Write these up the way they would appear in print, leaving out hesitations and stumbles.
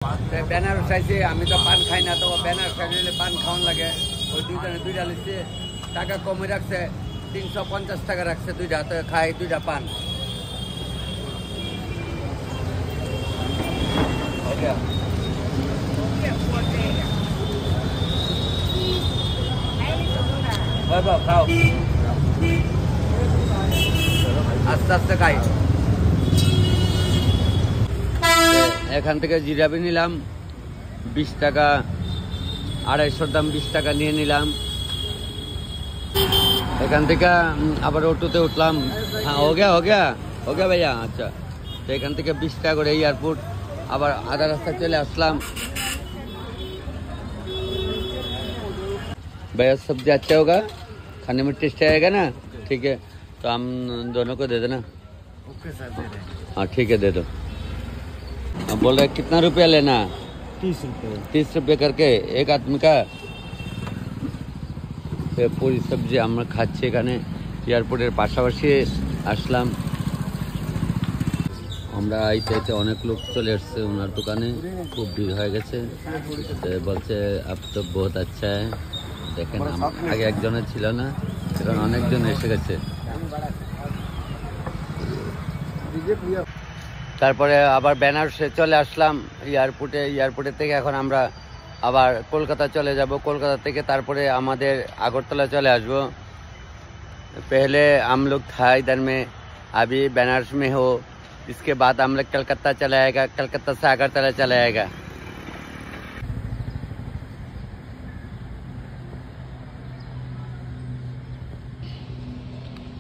Banner চাইছে, আমি তো পান খাই না, তো ব্যানার চাইলে পান খাওয়ান লাগে। ওই দুইজনে দুইটা লিখছে, টাকা কমে রাখছে, 350 টাকা রাখছে দুইটা, তো খাই দুইটা পান। খাও আস্তে আস্তে খাই। এখান থেকে জিরাবি নিলাম 20 টাকা, 250 দাম, 20 টাকা নিয়ে নিলাম। এখান থেকে আবার অটোতে উঠলাম। হ্যাঁ हो गया भैया। আচ্ছা, তো এখান থেকে 20 টাকা করে এয়ারপোর্ট, আবার আধা রাস্তা চলে আসলাম। भैया सब्जी अच्छा होगा, खाने में टेस्ट आएगा ना? ठीक है, तो हम दोनों को दे देना। ओके सर, दे दें। हाँ ठीक है, दे दो। अब बोल रहे कितना रुपया लेना? 30 रुपये। 30 रुपये करके एक आदमी का। पूरी सब्जी আমরা খাচ্ছি এখানে এয়ারপোর্টের পাশাপাশি আসলাম আমরা। আইতে অনেক লোক চলে আসছে ওনার দোকানে, খুব ভিড় হয়ে গেছে। বলছে আপ তো বহুত আচ্ছা है। দেখেন আগে একজনের ছিল না, এখন অনেকজন এসে গেছে। তারপরে আবার বেনারসে চলে আসলাম এয়ারপোর্টের থেকে এখন আমরা আবার কলকাতা চলে যাব। কলকাতা থেকে তারপরে আমাদের আগরতলা চলে আসব। पहले हम लोग था इधर में, अभी बनारस में हो, इसके बाद हम लोग कलकत्ता चला आएगा, कलकत्ता से আগরতলা चला आएगा।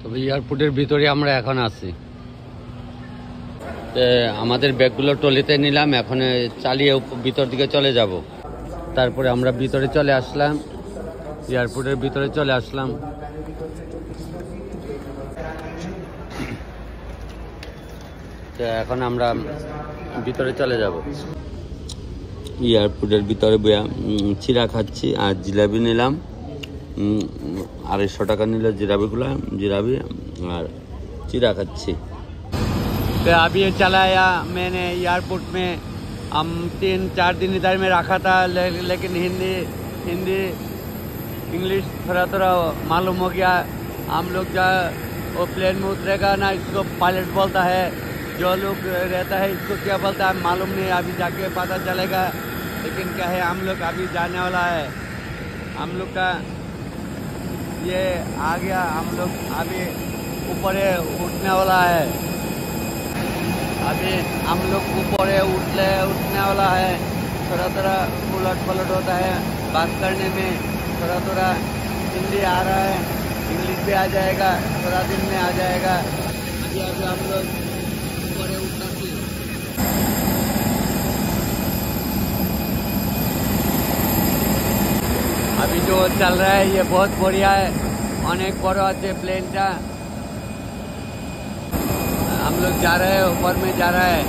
তবে এয়ারপোর্টের ভিতরে আমরা এখন আছি। আমাদের ব্যাগগুলো ট্রলিতে নিলাম, এখন চালিয়ে ভিতর দিকে চলে যাব। তারপরে আমরা ভিতরে চলে আসলাম, এয়ারপোর্টের ভিতরে চলে আসলাম। তো এখন আমরা ভিতরে চলে যাব। এয়ারপোর্টের ভিতরে চিড়া খাচ্ছি আর জিলাপি নিলাম। 250 টাকা নিল জিলাপি और चिरा खाচ্ছি। तो अभी चला आया मैंने एयरपोर्ट में। हम 3-4 दिन इधर में रखा था, लेकिन हिंदी इंग्लिश थोड़ा मालूम हो गया। हम लोग जब वो प्लेन में उतरेगा ना, इसको पायलट बोलता है, जो लोग रहता है इसको क्या बोलता है मालूम नहीं, अभी जाके पता चलेगा। लेकिन क्या है, हम लोग अभी जाने वाला है, हम लोग का ये आ गया, हम लोग अभी ऊपर उठने वाला है। अभी हम लोग ऊपर उठने वाला है। थोड़ा उलट पलट होता है बात करने में, थोड़ा हिंदी आ रहा है, इंग्लिश भी आ जाएगा, थोड़ा दिन में आ जाएगा। अभी हम लोग ऊपर उठना चाहिए। अभी जो चल रहा है ये बहुत बढ़िया है, अनेक बड़ा है प्लेन का। हम लोग जा रहे हैं, ऊपर में जा रहा है,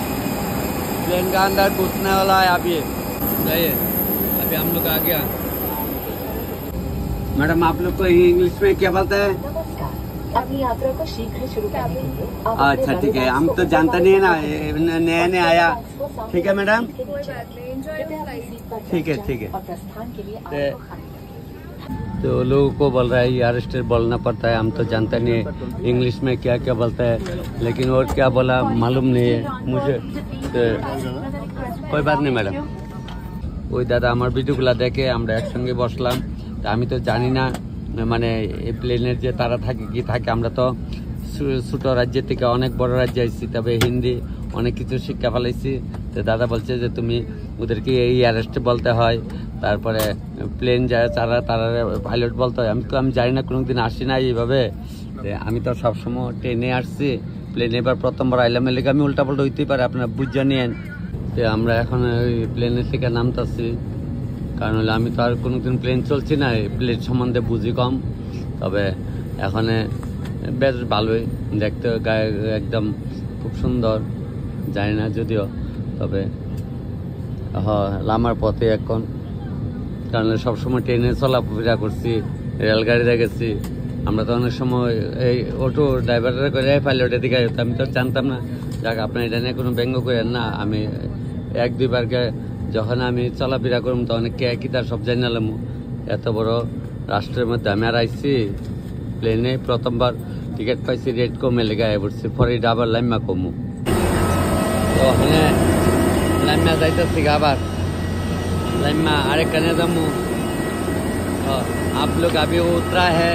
प्लेन का अंदर घुसने वाला है। अभी हम लोग आ गया। मैडम आप लोग को इंग्लिश में क्या बोलते हैं? अपनी यात्रा को शीघ्र शुरू करने के लिए। अच्छा ठीक है, हम तो जानते नहीं है ना, नया आया। ठीक है मैडम, ठीक है और प्रस्थान के लिए तो लोगों को बोल रहा है यार स्टेट बोलना पड़ता है, हम तो जानते नहीं है इंग्लिश में क्या क्या बोलता है, लेकिन और क्या बोला मालूम नहीं है मुझे। तो कोई बात नहीं मैडम। ওই দাদা আমার ভিডিওগুলো দেখে আমরা একসঙ্গে বসলাম। তা আমি তো জানি না মানে এই প্লেনের যে তারা থাকে কি থাকে, আমরা তো ছোট রাজ্য থেকে অনেক বড় রাজ্যে আসছি, তবে হিন্দি অনেক কিছু শিক্ষা ফেলাইছি। তো দাদা বলছে যে তুমি ওদেরকে এই অ্যারেস্ট বলতে হয়, তারপরে প্লেন যায় তারা পাইলট বলতে হয়। আমি জানি না, কোনোদিন আসি না এইভাবে। আমি তো সবসময় ট্রেনে আসছি, প্লেনে এবার প্রথমবার আইলাম, এলে আমি উল্টাপাল্টা হইতেই পারে, আপনারা বুঝে নিয়েন। তো আমরা এখন ওই প্লেনের থেকে নামতেছি, কারণ হলে আমি তো আর কোনোদিন প্লেন চলছি না, প্লেন সম্বন্ধে বুঝি কম। তবে এখন বেশ ভালোই দেখতে, গায়ে একদম খুব সুন্দর, জানি না যদিও, তবে লামার পথে এখন, কারণ সবসময় ট্রেনে চলাফেরা করছি, রেলগাড়িতে গেছি। আমরা তো অনেক সময় এই অটো ড্রাইভাররা করে পাইলটের দিকে, আমি তো জানতাম না। যাক, আপনার এটা নিয়ে কোনো ব্যঙ্গ করেন না, আমি 1-2 বার যখন আমি চলাফেরা করুম তখন কে কিতা সব জানালাম। এত বড় রাষ্ট্রের মধ্যে আমি আর আইসি প্লেনে প্রথমবার টিকিট পাইছি, রেট কমে লেগে পড়ছি, পরে আবার লাইমা কমু। তো ওখানে लाइमा जाइते आबार लाइमा आरेकने जामू। आप लोग अभी उतरा है,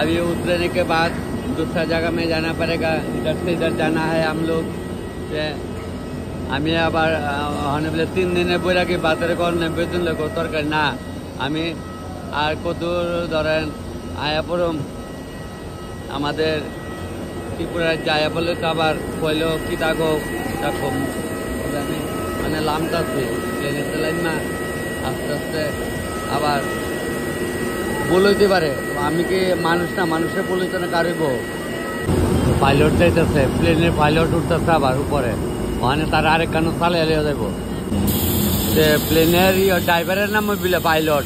अभी उतरने के बाद दूसरा जगह में जाना पड़ेगा, इधर से इधर जाना है हम लोग। আমি আবার ওখানে বলে 3 দিনে বইরা কি বাজারে কোন বেতন লোক তরকারি না আমি আর কদূর ধরেন আয়া পড়ম আমাদের ত্রিপুরা যায় বলে তো আবার কইলো কি থাকো থাকো আমি মানে লামতাছি প্লেনে চালাই না আস্তে আস্তে আবার বলইতে পারে আমি কি মানুষ না, মানুষের বলইতে না কারিব। পাইলট যাইতেছে, প্লেনের পাইলট উঠতেছে আবার উপরে, ওখানে তার আরেক কানো চালে এলিয়ে যাইব। যে প্লেনের ড্রাইভারের নাম বিলে পাইলট।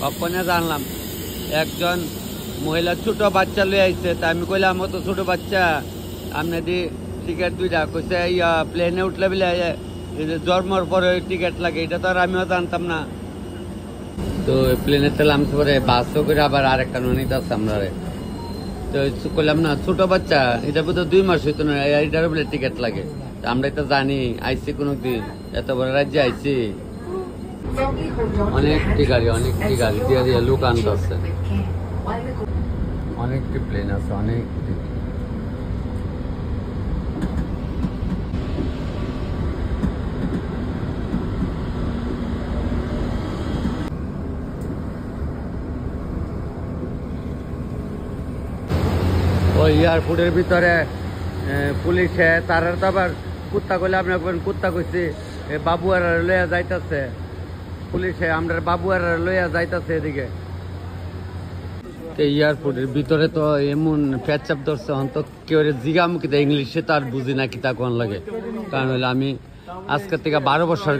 কখনে জানলাম একজন মহিলা ছোট বাচ্চা লয়ে আইছে, তা আমি কইলাম তো ছোট বাচ্চা আপনি দি টিকিট দুইটা কইছে প্লেনে উঠলে বিলে জন্মর পরে টিকিট লাগে, এটা তো আর আমিও জানতাম না। তো প্লেনে তেলাম পরে বাসও করে আবার আরেকটা নিতেছে আমরা। তো কইলাম না ছোট বাচ্চা এটা বোধ 2 মাস হইতো না, এটার বলে টিকিট লাগে। আমরা তো জানি আইসি কোনোদিন, এত বড় রাজ্যে আইসি অনেকটি গাড়ি দিয়ে দিয়ে লোক আনতেছে, অনেকটি প্লেন আছে অনেকটি। ওই এয়ারপোর্টের ভিতরে পুলিশে তারা তো আবার কুত্তা কইলে আপনার কুত্তা কইছি বাবু আর লইয়া যাইতেছে, পুলিশে আমরা বাবু আর লইয়া যাইতেছে এদিকে। এয়ারপোর্টের ভিতরে তো এমন পেচ্ছাপ ধরছে, তো কেউ জিগামুখী ইংলিশে তো আর বুঝি না কিতা কোন লাগে। কারণ হইলে আমি আজকের থেকে 12 বছর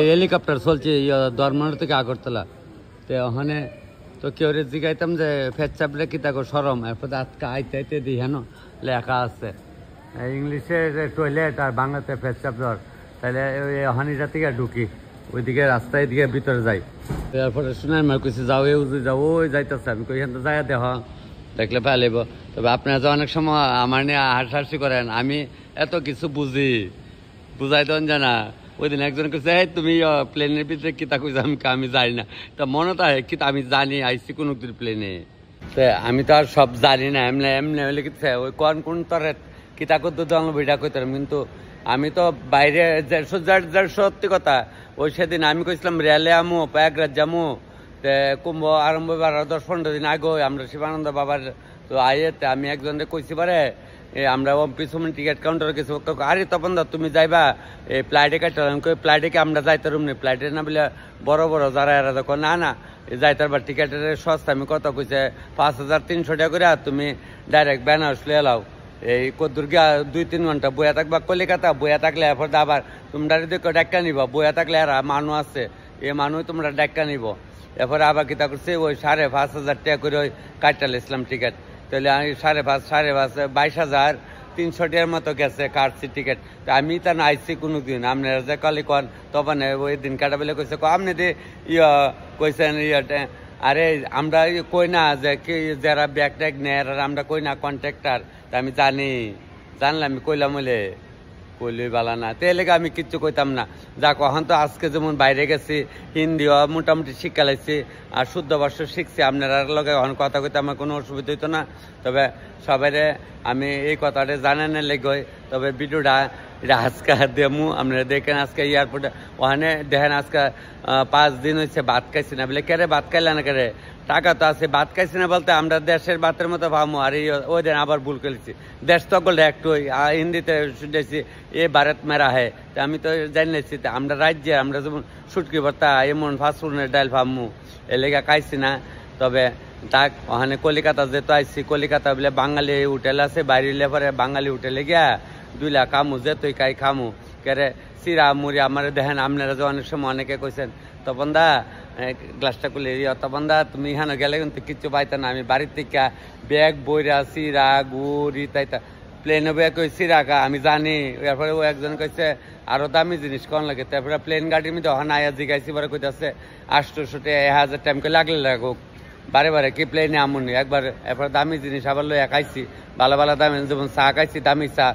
হেলিকপ্টার চলছে ধর্মনগর থেকে আগরতলা, তো ওখানে তো কেউ জিগাইতাম যে পেচ্ছাপরে কিতা কো সরম, এরপর আজকে আইতে আইতে দিই হেন লেখা আছে ইংলিশে টয়লেট আর বাংলাতে পেচ্ছাপ ধর, তাহলে ওই হানিটা থেকে ঢুকি ওইদিকে রাস্তায় দিকে ভিতরে যাই। এরপরে শুনে আমার কইছে যাও যাও ওই যাইতেছে, আমি কই এখান যাই দেখ দেখলে পাইলেব। তবে আপনারা তো অনেক সময় আমার নিয়ে হাসাহাসি করেন, আমি এত কিছু বুঝাই দেন জানা। ওই দিন একজন কইছে তুমি প্লেনের ভিতরে কিতা কইছে, আমি জানি না। তা মনে তো কিতা আমি জানি আইসি কোনো প্লেনে, আমি তো আর সব জানি না। এমনি এমনি হইলে কি ওই কোন তরে কিতা করতে জানলো বইটা কইতাম, কিন্তু আমি তো বাইরে সত্যি কথা। ওই সেদিন আমি কইছিলাম রেলে আমু প্রয়াগরাজ যামু, কুম্ভ আরম্ভ 10-15 দিন আগে আমরা শিবানন্দ বাবার তো আইতে আমি একজনকে কইছি পারে আমরা পিছনে টিকিট কাউন্টারে গেছি, আরে তপন দা তুমি যাইবা এই ফ্লাইটে কাটলাম, ফ্লাইটে কি আমরা যাইতে রুম নেই, ফ্লাইটে না বলে বড় বড় যারা এরা দেখো না না যাইতার বা টিকিটের সস্তা। আমি কত কইছে 5300 টাকা করে, তুমি ডাইরেক্ট বেনারস লিয়ে লাও। এই কদ্দুর গিয়া 2-3 ঘন্টা বইয়া থাকবা কলিকাতা, বইয়া থাকলে এরপর আবার তোমরা দেখো ডাক্কা নিব, বইয়া থাকলে আর মানুষ আছে এই মানুষ তোমরা ডাক্কা নিব। এরপরে আবার কিতা করছে ওই 5500 টাকা করে ওই কাটটাল ইসলাম টিকিট, তাহলে আমি 5.5 22,300 টাকার মতো গেছে কাটছি টিকিট। তো আমি তা না আইসি কোনোদিন, আপনারা যে কালি কন তখন ওই দিন কাটা বলে কইছে আপনি যে কইছেন আরে আমরা কই না যে কি যারা ব্যাগ ট্যাগ নেয় আমরা কই না কন্ট্রাক্টার, তা আমি জানলাম আমি কইলাম বলে কইলই বালা না, তো এলাকা আমি কিচ্ছু কইতাম না। যা কখন তো আজকে যেমন বাইরে গেছি হিন্দিও মোটামুটি শিক্ষা লাইছি আর শুদ্ধ ভাষ্য শিখছি, আপনারা লগে এখন কথা কইতে আমার কোনো অসুবিধা হইতো না। তবে সবাই আমি এই কথাটা জানেন লেগে, তবে ভিডিওটা এটা আজকে দেমু আপনারা দেখেন। আজকে এয়ারপোর্টে ওখানে দেখেন আজকে 5 দিন হয়েছে ভাত খাইছি না বলে, কেরে ভাত খাইলে না কেরে টাকা তো আছে, ভাত খাইছি না বলতে আমরা দেশের ভাতের মতো ভাবো। আর ওই দিন আবার ভুল করেছি, দেশ তো করলে একটু হিন্দিতে শুনেছি এ ভারত মেরা হয়, তো আমি তো জানিয়েছি আমরা রাজ্যে আমরা যেমন সুটকি ভর্তা এমন ফাস্টফুডের ডাইল ভাবমু এ লেগা খাইছি না। তবে তাক ওখানে কলিকাতা যেতে আইসি, কলিকাতা বলে বাঙালি হোটেল আছে, বাইরে পরে বাঙালি হোটেলে গিয়া 2 লাখ খামু, যে তুই কাই খামু কেরে চিরা মুড়ি আমার দেখেন। আপনারা যে অনেক সময় অনেকে কইছেন তপন দা গ্লাসটা খুলে তপন দা তুমি এখানে গেলে কিন্তু কিচ্ছু পাইতে না, আমি বাড়ির থেকে ব্যাগ বইরা চিরা গুড়ি তাইতা প্লেনে ব্যাগ ওই চিরা খা আমি জানি। এরপরে ও একজন কইছে আরো দামি জিনিস কোন লাগে। তারপরে প্লেন গাড়ির মধ্যে ওখানে আয়া জিগাইছি বারে কইতাছে 800 1000 টাইম করে লাগলে লাগুক বারে বারে কি প্লেনে আমুনি একবার। এরপর দামি জিনিস আবার লইয়া খাইছি ভালো ভালো দামি, যেমন চা খাইছি দামি চা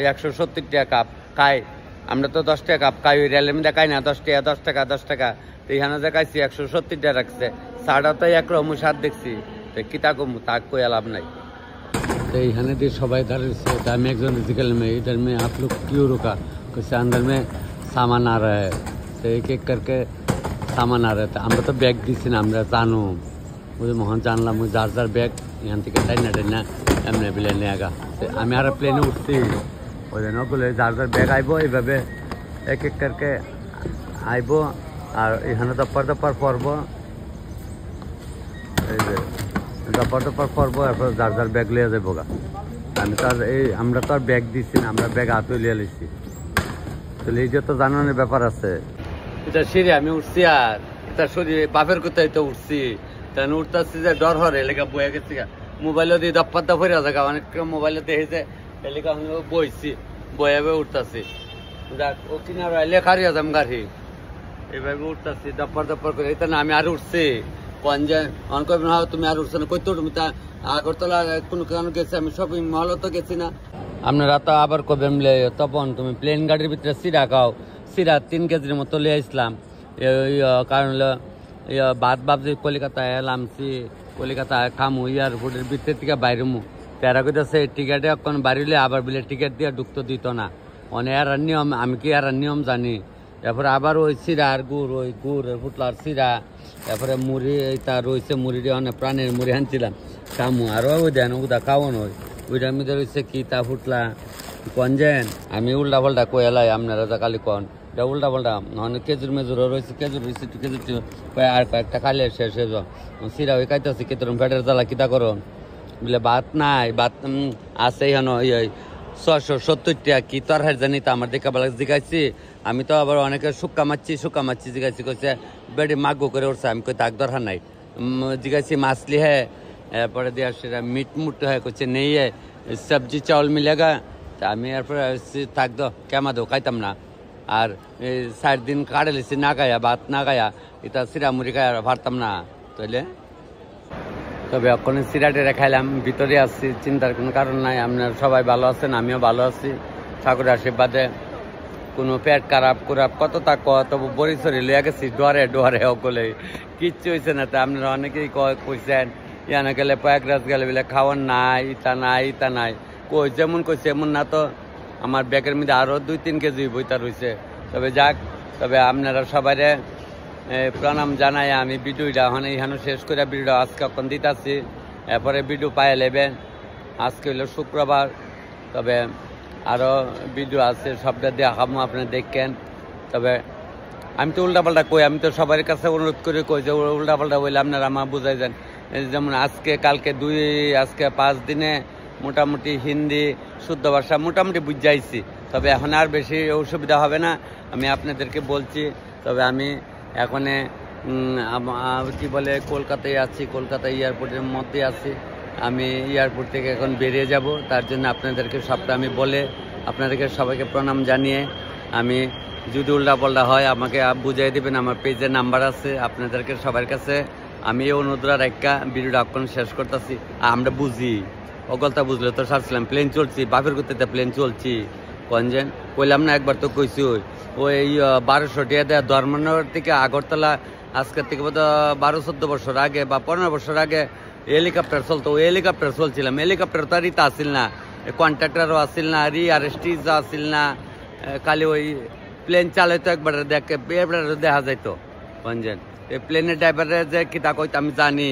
170 টাকা কাপ খাই। আমরা তো 10 টাকা কাপ খাই, ওই রেলের মধ্যে খাই না 10 টাকা 10 টাকা 10 টাকা। তো এখানে যে খাইছি 170 টাকা রাখছে। চাটা তো একরকম স্বাদ দেখছি, তো কিতা কমু তাক কই লাভ নাই। तो यहाँ भी सबाई इधर से दामी एक निकल में इधर में आप लोग क्यों रुका, कुछ अंदर में सामान आ रहा है, तो एक एक करके सामान आ रहा है। तो हम तो बैग दी ना हमारा जानू मुझे मोहन जानला मुझे 4 बैग यहाँ तक टाइना टाइना एमने भी लेने आगा। तो हमें यार प्लेने उठती और ना बोले 4 बैग आइबो এইভাবে एक एक करके आइबो और यहाँ दपर पड़ब দপর পড়বো। এরপর যার ব্যাগ লিয়ে যাবো গা। আমি তো আর আমরা তো আর ব্যাগ দিচ্ছি না, আমরা ব্যাগ হাতে লিয়ে লিছি। তাহলে এই যে তো জানানোর ব্যাপার আছে। এটা সিঁড়ি আমি উঠছি আর এটা শরীর বাপের কোথায় তো উঠছি, তাহলে উঠতেছি যে ডর হরে এলাকা বয়ে গেছি গা। মোবাইলও দিয়ে দপ্পার দফরে আছে গা, অনেক মোবাইলে দেখেছে এলাকা আমি বইছি বয়ে উঠতেছি। ও কিনার লেখারি আছে আমি গাড়ি এইভাবে উঠতেছি দপ্পার করে। এটা না আমি আর উঠছি তুমি আর উঠছো না কই তো তুমি আগরতলা কোনো কারণ গেছি আমি শপিং মল তো গেছি না। আপনারা তো আবার কবে মিলে তপন তুমি প্লেন গাড়ির ভিতরে সিরা খাও, সিরা 3 কেজির মতো লিয়ে আসলাম। কারণ হলো বাদ ভাবছি কলিকাতায় এলামছি, কলিকাতায় খামু এয়ারপোর্টের ভিতর থেকে বাইরে মু তেরা কইতেছে টিকিটে এখন বাড়িলে আবার বলে টিকিট দিয়ে ঢুকতে দিত না। অনেক আর নিয়ম আমি কি আর নিয়ম জানি। তারপরে আবার ওই সিরা আর গুড় ওই গুড় ফুটলার সিরা, তারপরে মুড়ি তা রয়েছে মুড়ি অনেক প্রাণের মুড়ি আনছিলাম কামু আরও ওই দেন ওদা খাওয়ানো ওইটার মধ্যে রয়েছে কি তা ফুটলা কন যেন আমি উল্টা পাল্টা কয়ালাই আপনারা যা কালি কন এটা উল্টা পাল্টা অনেক কেজুর মেজুরও রয়েছে কেজুর রয়েছে কেজুর আর কয়েকটা খাইলে শেষ হয়ে যাও সিরা ওই খাইতেছি কেতরম পেটের জ্বালা কিতা করুন বলে ভাত নাই ভাত আছে এখানে ওই 670 টাকা কি তরহার জানি তো আমার দেখা বেলা জিগাইছি। আমি তো আবার অনেকে শুক্কা মারছি জিগাইছি কইছে বেড়ে মাগো করে উঠছে। আমি কই তাক দরকার নাই জিগাইছি মাছলি হ্যাঁ এরপরে দিয়ে সেটা মিট মুট হয় কইছে নেই সবজি চাউল মিলেগা। তা আমি এরপরে থাক দো কেমা দো খাইতাম না। আর 4 দিন কাটে লিছি না গায়া ভাত না গায়া এটা সিরা মুড়ি গায়া ভারতাম না। তাইলে তবে এখন সিরাটেরা খাইলাম ভিতরে আসছি, চিন্তার কোনো কারণ নাই। আপনারা সবাই ভালো আছেন, আমিও ভালো আছি ঠাকুরের আশীর্বাদে। কোনো পেট খারাপ কত তা তবু বড়ি সরি লইয়া গেছি ডরে সকলে কিচ্ছু হয়েছে না। তা আপনারা অনেকেই কইছেন ইয়ানা গেলে প্রয়াগরাজ গেলে বলে খাওয়ার নাই ইতা নাই কই যেমন কইছে এমন না। তো আমার ব্যাগের মধ্যে আরও 2-3 কেজি বইতা রয়েছে। তবে যাক, তবে আপনারা সবাই প্রণাম জানাই। আমি ভিডিওটা এখানে শেষ করে ভিডিও আজকে এখন দিতেছি, এরপরে ভিডিও পায়ে নেবেন। আজকে হলো শুক্রবার, তবে আরও ভিডিও আছে সবটা দেখাবো আপনি দেখেন। তবে আমি তো উল্টাপাল্টা কই, আমি তো সবার কাছে অনুরোধ করে কই যে উল্টাপাল্টা বললে আপনারা আমার বুঝাই যান। যেমন আজকে কালকে আজকে 5 দিনে মোটামুটি হিন্দি শুদ্ধ ভাষা মোটামুটি বুঝাইছি। তবে এখন আর বেশি অসুবিধা হবে না, আমি আপনাদেরকে বলছি। তবে আমি এখন কি বলে কলকাতায় আছি, কলকাতা এয়ারপোর্টের মধ্যে আছি। আমি এয়ারপোর্ট থেকে এখন বেরিয়ে যাব, তার জন্য আপনাদেরকে সবটা আমি বলে আপনাদেরকে সবাইকে প্রণাম জানিয়ে আমি যদি উল্টাপাল্টা হয় আমাকে বুঝিয়ে দেবেন। আমার পেজের নাম্বার আছে আপনাদেরকে সবার কাছে। আমি এই অনুরোধ রাখা ভিডিওটা এখন শেষ করতেছি। আমরা বুঝি অগলতা বুঝলে তো সারছিলাম প্লেন চলছি বাপের করতে প্লেন চলছি কনজেন কইলাম না একবার তো কইছি। ওই 1200 টাকা দেয় ধর্মনগর থেকে আগরতলা আজকের থেকে বোধ 12-14 বছর আগে বা 15 বছর আগে হেলিকপ্টার চলতো। ওই হেলিকপ্টার চলছিলাম, হেলিকপ্টার তো আর ইতা আসিল না, কন্ট্রাক্টারও আসিল না, রিআরএসটিজ আসিল না, খালি ওই প্লেন চালাইতো একবার দেখা যাইতো কনজেন। এই প্লেনের ড্রাইভারের যে কিতা কইতো আমি জানি।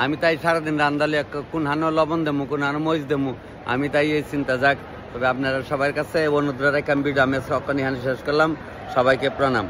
আমি তাই সারাদিন রান্দালে কোন হানো লবণ দেবো কোন হানো মরিচ দেবো, আমি তাই এই চিন্তা। যাক, তবে আপনারা সবার কাছে অনুরোধ রেখে আমি ভিডিও আমি সকাল শেষ করলাম। সবাইকে প্রণাম।